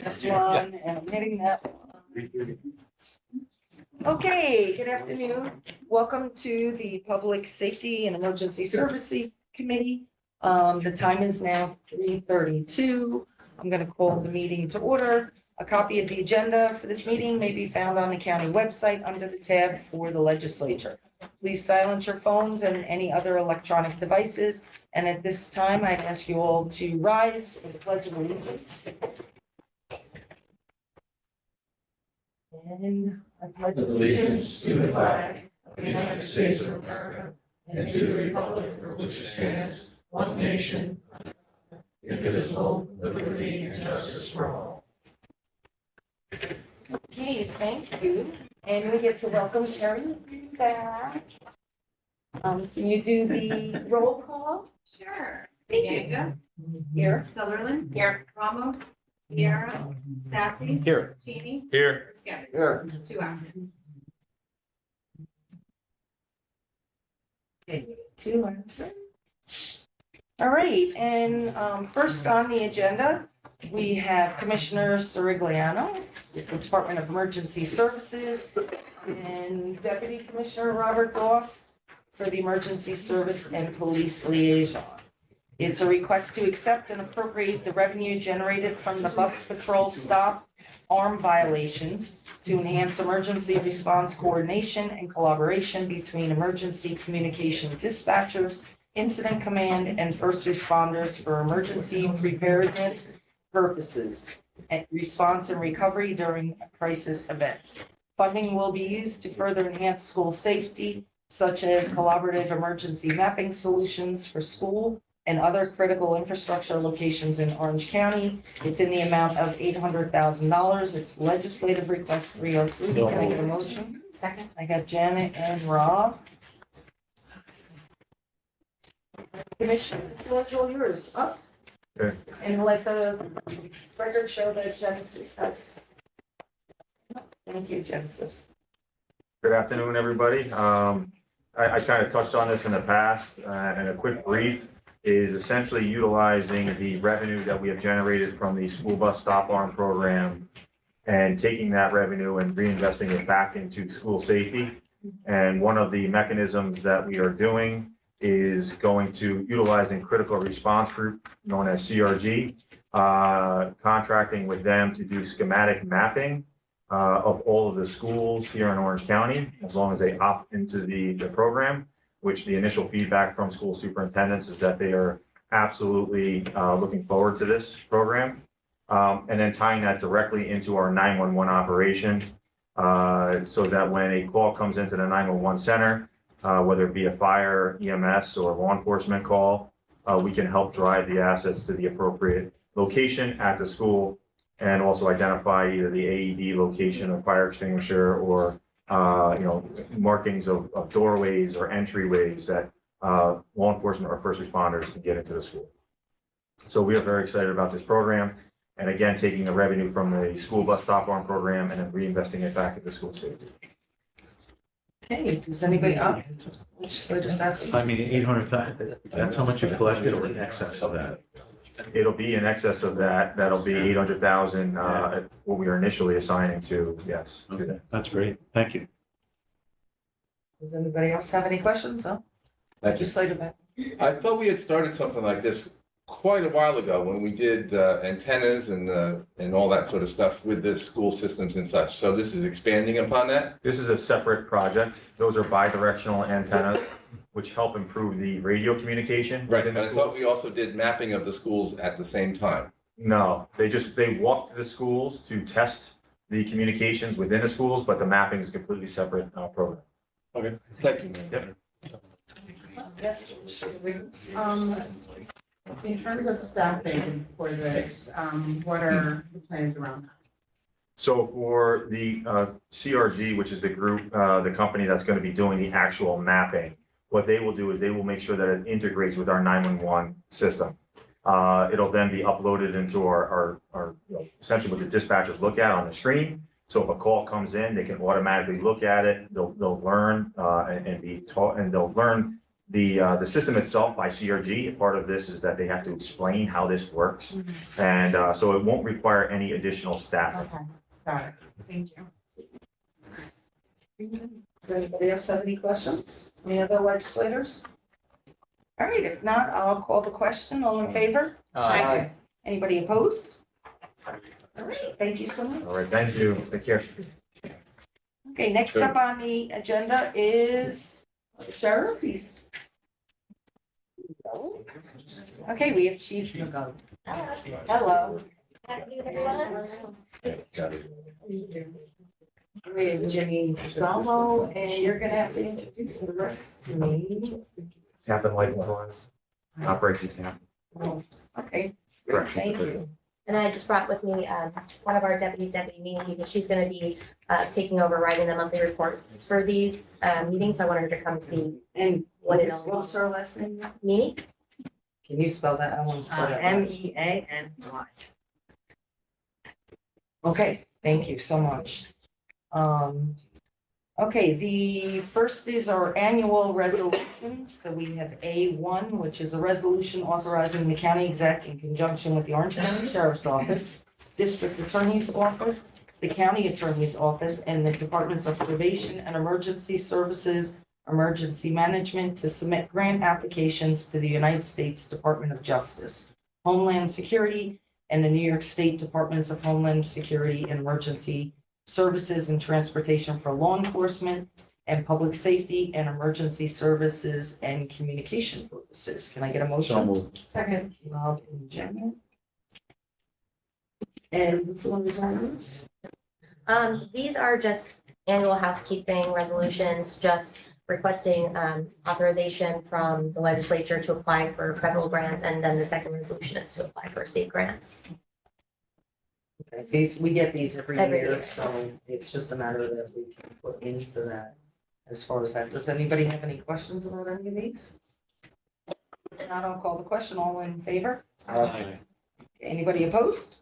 this one, and I'm hitting that one. Okay, good afternoon. Welcome to the Public Safety and Emergency Services Committee. The time is now 3:32. I'm going to call the meeting to order. A copy of the agenda for this meeting may be found on the county website under the tab for the legislature. Please silence your phones and any other electronic devices. And at this time, I'd ask you all to rise for the Pledge of Allegiance. And I pledge allegiance to the flag of the United States of America and to the republic for which it stands, one nation, indivisible, liberty and justice for all. Okay, thank you. And we get to welcome Terry back. Can you do the roll call? Sure. Thank you. Diego, Here. Sutherland. Here. Ramos. Sierra. Sassy. Here. Cheney. Here. Scott. Here. 2 absent. Okay, 2 absent. All right, and first on the agenda, we have Commissioner Sirigliano, with the Department of Emergency Services, and Deputy Commissioner Robert Goss for the Emergency Service and Police Liaison. It's a request to accept and appropriate the revenue generated from the bus patrol stop arm violations to enhance emergency response coordination and collaboration between emergency communication dispatchers, incident command, and first responders for emergency preparedness purposes, and response and recovery during crisis events. Funding will be used to further enhance school safety, such as collaborative emergency mapping solutions for school and other critical infrastructure locations in Orange County. It's in the amount of $800,000. It's legislative request 303. Can I get a motion? Second. I got Janet and Rob. Commissioner, the floor is all yours. Up. Okay. And let the record show that Genesis has. Thank you, Genesis. Good afternoon, everybody. I kind of touched on this in the past, and a quick brief is essentially utilizing the revenue that we have generated from the school bus stop arm program and taking that revenue and reinvesting it back into school safety. And one of the mechanisms that we are doing is going to utilizing Critical Response Group, known as CRG, contracting with them to do schematic mapping of all of the schools here in Orange County, as long as they opt into the program, which the initial feedback from school superintendents is that they are absolutely looking forward to this program. And then tying that directly into our 911 operation, so that when a call comes into the 911 center, whether it be a fire, EMS, or law enforcement call, we can help drive the assets to the appropriate location at the school and also identify either the AED location or fire extinguisher or markings of doorways or entryways that law enforcement or first responders can get into the school. So we are very excited about this program. And again, taking the revenue from the school bus stop arm program and then reinvesting it back into school safety. Okay, does anybody, Legislator Sassy? I mean, 800,000, that's how much you collected or in excess of that? It'll be in excess of that. That'll be 800,000, what we are initially assigning to, yes. to Okay, that. that's great. Thank you. Does anybody else have any questions? No? Legislator Beck? I thought we had started something like this quite a while ago when we did antennas and all that sort of stuff with the school systems and such. So this is expanding upon that? This is a separate project. Those are bi-directional antennas, which help improve the radio communication. Right, within and the I thought schools. we also did mapping of the schools at the same time. No, they walk to the schools to test the communications within the schools, but the mapping is a completely separate program. Okay, thank you. Yep. Yes. In terms of staffing for this, what are the plans around that? So for the CRG, which is the group, the company that's going to be doing the actual mapping, what they will do is they will make sure that it integrates with our 911 system. It'll then be uploaded into our essentially what the dispatchers look at on the screen. So if a call comes in, they can automatically look at it. They'll learn and be taught, and they'll learn The system itself by CRG, part of this is that they have to explain how this works. And so it won't require any additional staffing. Okay, got it. Thank you. Does anybody else have any questions? Any other legislators? All right, if not, I'll call the question. All in favor? Aye. Anybody opposed? All right, thank you so much. All right, thank you. Take care. Okay, next up on the agenda is the sheriff. He's. Okay, we have Chief McGovern. Hello. We have Jimmy Salvo, and you're gonna have to introduce the rest to me. Captain Light Torrance, operations captain. Okay, Corrections thank division. you. And I just brought with me one of our deputy meeting because she's going to be taking over writing the monthly reports for these meetings. So I wanted her to come see And what it what was her last name? me. Can you spell that? I want to spell that. MEANY. Okay, thank you so much. Okay, the first is our annual resolutions. So we have A1, which is a resolution authorizing the county exec in conjunction with the Orange County Sheriff's Office, District Attorney's Office, the County Attorney's Office, and the Departments of Probation and Emergency Services, Emergency Management to submit grant applications to the United States Department of Justice, Homeland Security, and the New York State Departments of Homeland Security and Emergency Services and Transportation for Law Enforcement and Public Safety and Emergency Services and Communication purposes. Can I get a motion? So moved. Second. Rob and Jenna. And the floor is on this. These are just annual housekeeping resolutions, just requesting authorization from the legislature to apply for federal grants. And then the second resolution is to apply for state grants. Okay, these, we get these every Every year, year. so it's just a matter that we can put in for that. As far as that, does anybody have any questions about any of these? If not, I'll call the question. All in favor? Anybody opposed?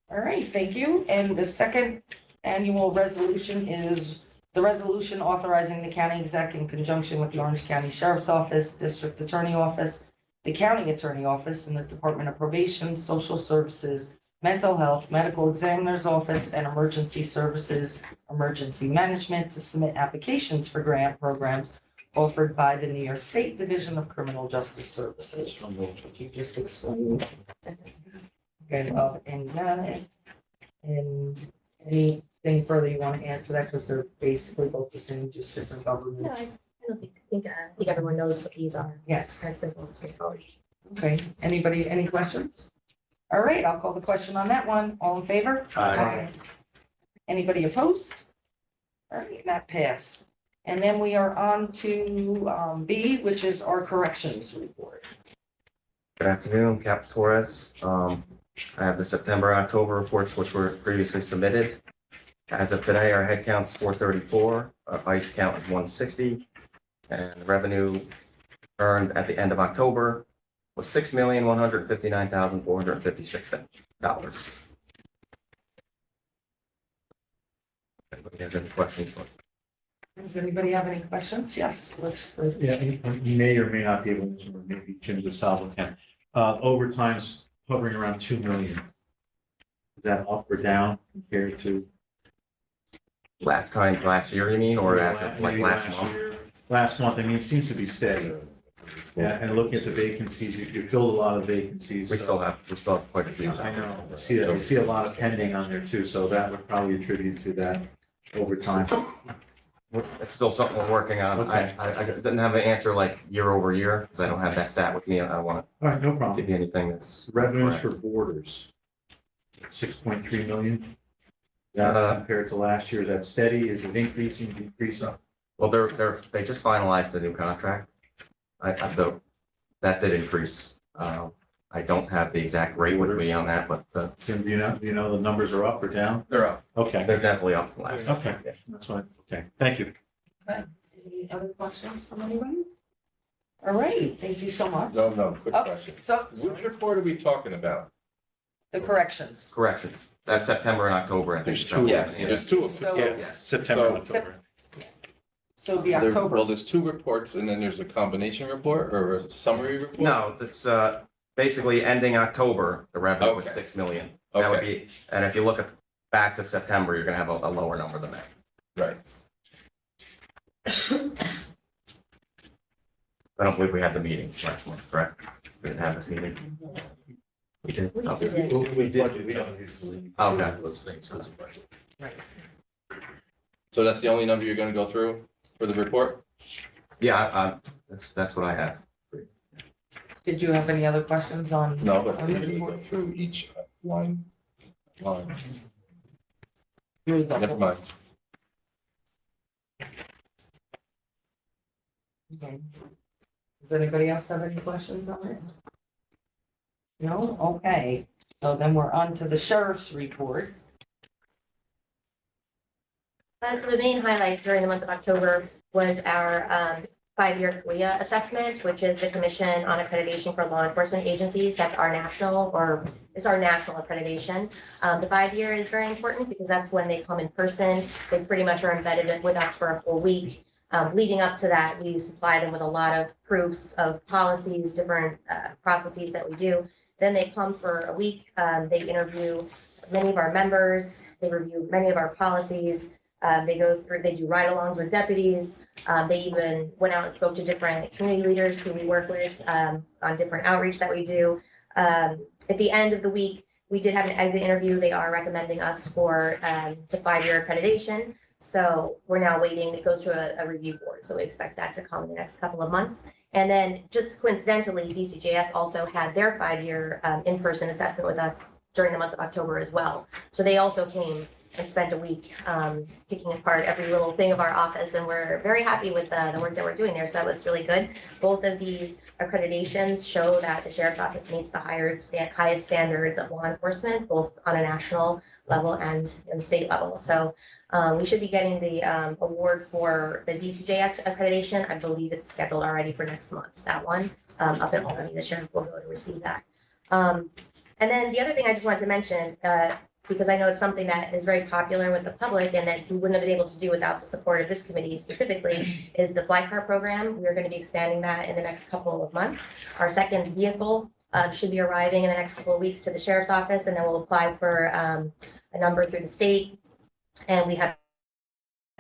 All right, thank you. And the second annual resolution is the resolution authorizing the county exec in conjunction with the Orange County Sheriff's Office, District Attorney Office, the County Attorney Office, and the Department of Probation, Social Services, Mental Health, Medical Examiner's Office, and Emergency Services, Emergency Management to submit applications for grant programs offered by the New York State Division of Criminal Justice Services. Could you just explain? Okay, and anything further you want to add to that? Because they're basically both the same, just different No, governments. I don't think everyone knows what these are. Kind of Yes. simple and straightforward. Okay, anybody, any questions? All right, I'll call the question on that one. All in favor? Aye. Anybody opposed? All right, that passed. And then we are on to B, which is our corrections report. Good afternoon, Captain Torres. I have the September, October reports, which were previously submitted. As of today, our head count's 434, our vice count is 160, and the revenue earned at the end of October was $6,159,456. Anybody has any questions? Does anybody have any questions? Yes, let's, Yeah, you may or may not be able to, or maybe Jim DeSalvo can. Overtime's hovering around 2 million. Is that up or down compared to? Last year, you mean, or as of like maybe last month? year? Last month, I mean, it seems to be steady. Yeah, and looking at the vacancies, you filled a lot of vacancies. We so- still have quite a few. I know, I see that, you see a lot of pending on there too, so that would probably attribute to that overtime. It's still something we're working on. Okay. I didn't have an answer like year over year, because I don't have that stat with me. I don't want All right, no to problem. give you anything that's. Revenues for borders, 6.3 million. That compared to last year, is that steady? Is it increasing, decreasing? Well, they just finalized the new contract. That did increase. I don't have the exact rate with me on that, but Tim, do you know the numbers are up or down? They're up. Okay, they're definitely up from last year. okay, that's fine. Okay, thank you. any other questions from anybody? All right, thank you so much. No, quick Oh, question. So, Which report are we talking about? the corrections. Corrections. That's September and October, I think. There's two. Yes, there's two of them. So- Yes. September, So- October. So it'd be Well, October. there's two reports and then there's a combination report or a summary report? No, it's basically ending October, the revenue was Okay. 6 million. That would Okay, be, and if you look at back to September, you're gonna have a lower number than that. right. I don't believe we had the meeting last month, correct? We didn't have this meeting. We did? We Okay. did. We did, we don't usually. Okay. Those things as a budget. So that's the only number you're gonna go through for the report? Yeah, that's what I have. Did you have any other questions on? No, but on we the usually go report? through each line. Through the Never whole- mind. Okay. Does anybody else have any questions on it? No? Okay, so then we're on to the sheriff's report. So the main highlight during the month of October was our 5-year CLIA assessment, which is the Commission on Accreditation for Law Enforcement Agencies. That's our national, or it's our national accreditation. The 5-year is very important because that's when they come in person. They pretty much are embedded with us for a full week. Leading up to that, we supply them with a lot of proofs of policies, different processes that we do. Then they come for a week. They interview many of our members. They review many of our policies. They go through, they do ride-alongs with deputies. They even went out and spoke to different community leaders who we work with on different outreach that we do. At the end of the week, we did have an exit interview. They are recommending us for the 5-year accreditation. So we're now waiting. It goes to a review board. So we expect that to come in the next couple of months. And then just coincidentally, DCJS also had their 5-year in-person assessment with us during the month of October as well. So they also came and spent a week picking apart every little thing of our office, and we're very happy with the work that we're doing there. So that was really good. Both of these accreditations show that the Sheriff's Office meets the highest standards of law enforcement, both on a national level and in the state level. So we should be getting the award for the DCJS accreditation. I believe it's scheduled already for next month, that one, up in Albany. The sheriff will go to receive that. And then the other thing I just wanted to mention, because I know it's something that is very popular with the public and that we wouldn't have been able to do without the support of this committee specifically, is the fly car program. We're going to be expanding that in the next couple of months. Our second vehicle should be arriving in the next couple of weeks to the sheriff's office, and then we'll apply for a number through the state. And we have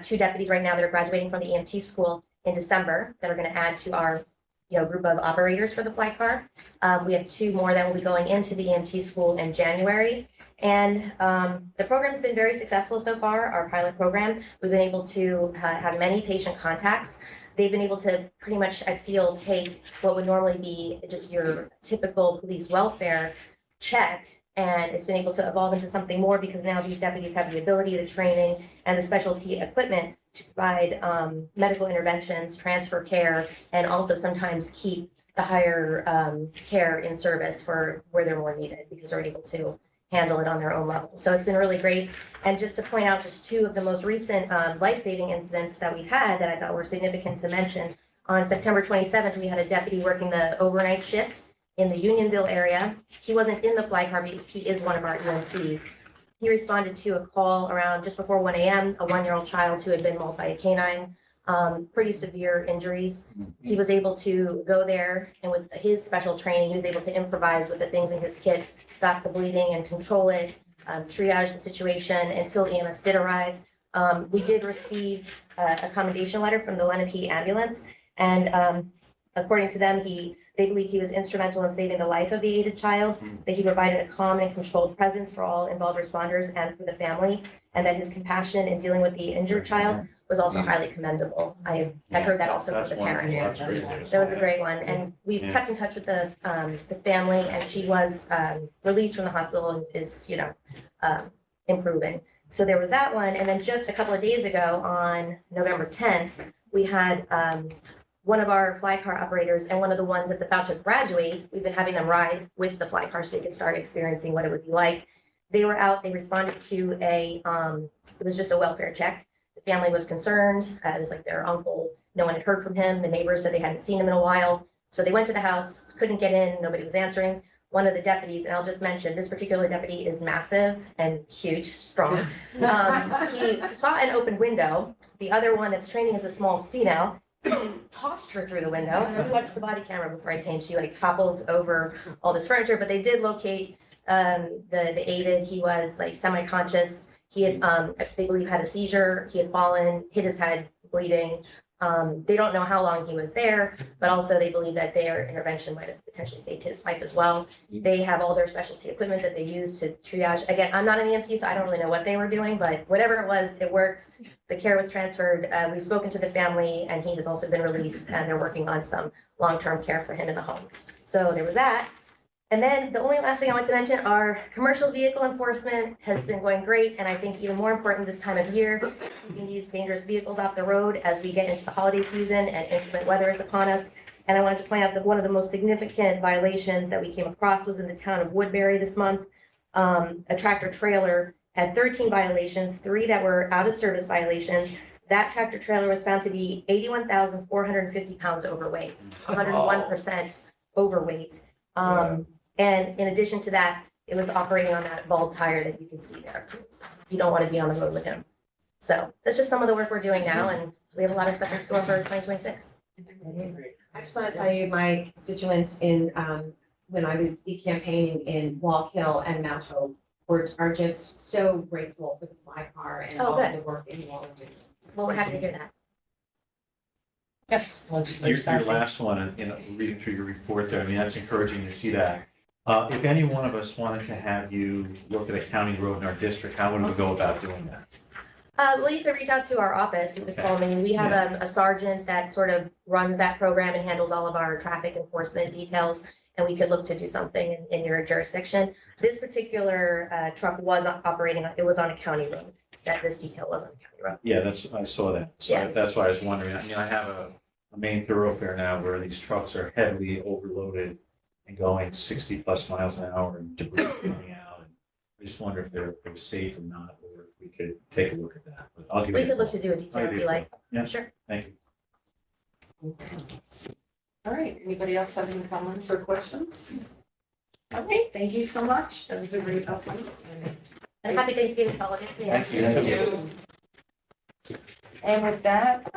2 deputies right now that are graduating from the EMT school in December that are going to add to our group of operators for the fly car. We have 2 more that will be going into the EMT school in January. And the program's been very successful so far, our pilot program. We've been able to have many patient contacts. They've been able to pretty much, I feel, take what would normally be just your typical police welfare check, and it's been able to evolve into something more because now these deputies have the ability, the training, and the specialty equipment to provide medical interventions, transfer care, and also sometimes keep the higher care in service for where they're more needed because they're able to handle it on their own level. So it's been really great. And just to point out just 2 of the most recent life-saving incidents that we've had that I thought were significant to mention. On September 27th, we had a deputy working the overnight shift in the Unionville area. He wasn't in the fly car, but he is one of our EMTs. He responded to a call around just before 1 a.m., a 1-year-old child who had been mauled by a canine, pretty severe injuries. He was able to go there, and with his special training, he was able to improvise with the things in his kit, stop the bleeding and control it, triage the situation until EMS did arrive. We did receive a commendation letter from the Lenape ambulance, and according to them, they believed he was instrumental in saving the life of the aided child, that he provided a calm and controlled presence for all involved responders and for the family, and that his compassion in dealing with the injured child was also highly commendable. I had heard that also from the parents. That's great. That was a great one, and we've Yeah. kept in touch with the family, and she was released from the hospital and is, improving. So there was that one, and then just a couple of days ago, on November 10th, we had one of our fly car operators and one of the ones that's about to graduate. We've been having them ride with the fly car so they could start experiencing what it would be like. They were out, they responded to it was just a welfare check. The family was concerned. It was like their uncle, no one had heard from him. The neighbors said they hadn't seen him in a while. So they went to the house, couldn't get in, nobody was answering. one of the deputies, and I'll just mention, this particular deputy is massive and huge, strong. He saw an open window. The other one that's training is a small female. Tossed her through the window. And I watched the body camera before I came. She like topples over all this furniture, but they did locate the aided. He was like semi-conscious. He had, they believe, had a seizure. He had fallen, hit his head, bleeding. They don't know how long he was there, but also they believe that their intervention might have potentially saved his life as well. They have all their specialty equipment that they use to triage. Again, I'm not an EMT, so I don't really know what they were doing, but whatever it was, it worked. The care was transferred. We've spoken to the family, and he has also been released, and they're working on some long-term care for him in the home. So there was that. And then the only last thing I want to mention, our commercial vehicle enforcement has been going great. And I think even more important this time of year, keeping these dangerous vehicles off the road as we get into the holiday season and inclement weather is upon us. And I wanted to point out that one of the most significant violations that we came across was in the town of Woodbury this month. A tractor trailer had 13 violations, 3 that were out of service violations. That tractor trailer was found to be 81,450 pounds overweight, 101% overweight. And in addition to that, it was operating on that bald tire that you can see there too. So you don't want to be on the road with him. So that's just some of the work we're doing now, and we have a lot of stuff in store for 2026. I just want to tell you, my constituents in, when I would be campaigning in Walk Hill and Mount Hope are just so grateful for the fly car and Oh, all of good. the work that you all are doing. Well, we're happy to hear that. Yes. Your last one, and, reading through your report there, I mean, that's encouraging to see that. If any one of us wanted to have you look at a county road in our district, how would we go about doing that? Well, you could reach out to our office. You could call me. We have a sergeant that sort of runs that program and handles all of our traffic enforcement details. And we could look to do something in your jurisdiction. This particular truck was operating, it was on a county road. That this detail was on a county road. Yeah, I saw that. So Yeah. that's why I was wondering. I mean, I have a main thoroughfare now where these trucks are heavily overloaded and going 60+ miles an hour and debris coming out. And I just wonder if they're safe or not, or if we could take a look at that. But I'll give We you. could look to do a detail if you like. Yeah. Sure. Thank you. All right, anybody else have any comments or questions? All right, thank you so much. That was a great update. And happy Thanksgiving to all of you. Yes, thank you. And with that,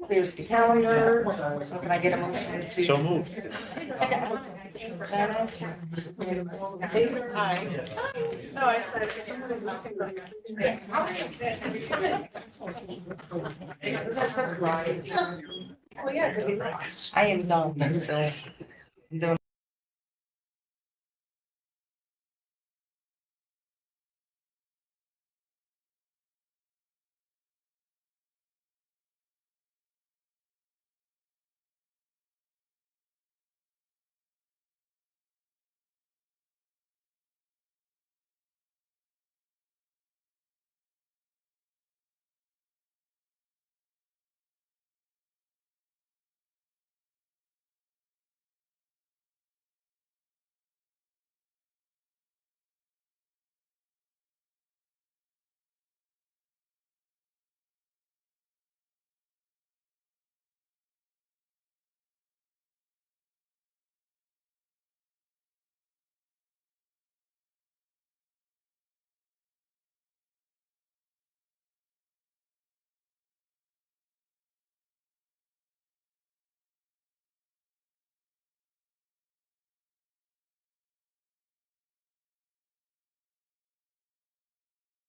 clears the calendar. So can I get a motion to? So moved. Aye. No, I said, someone was nothing but. Oh, yeah, because I am done, so. I'm doing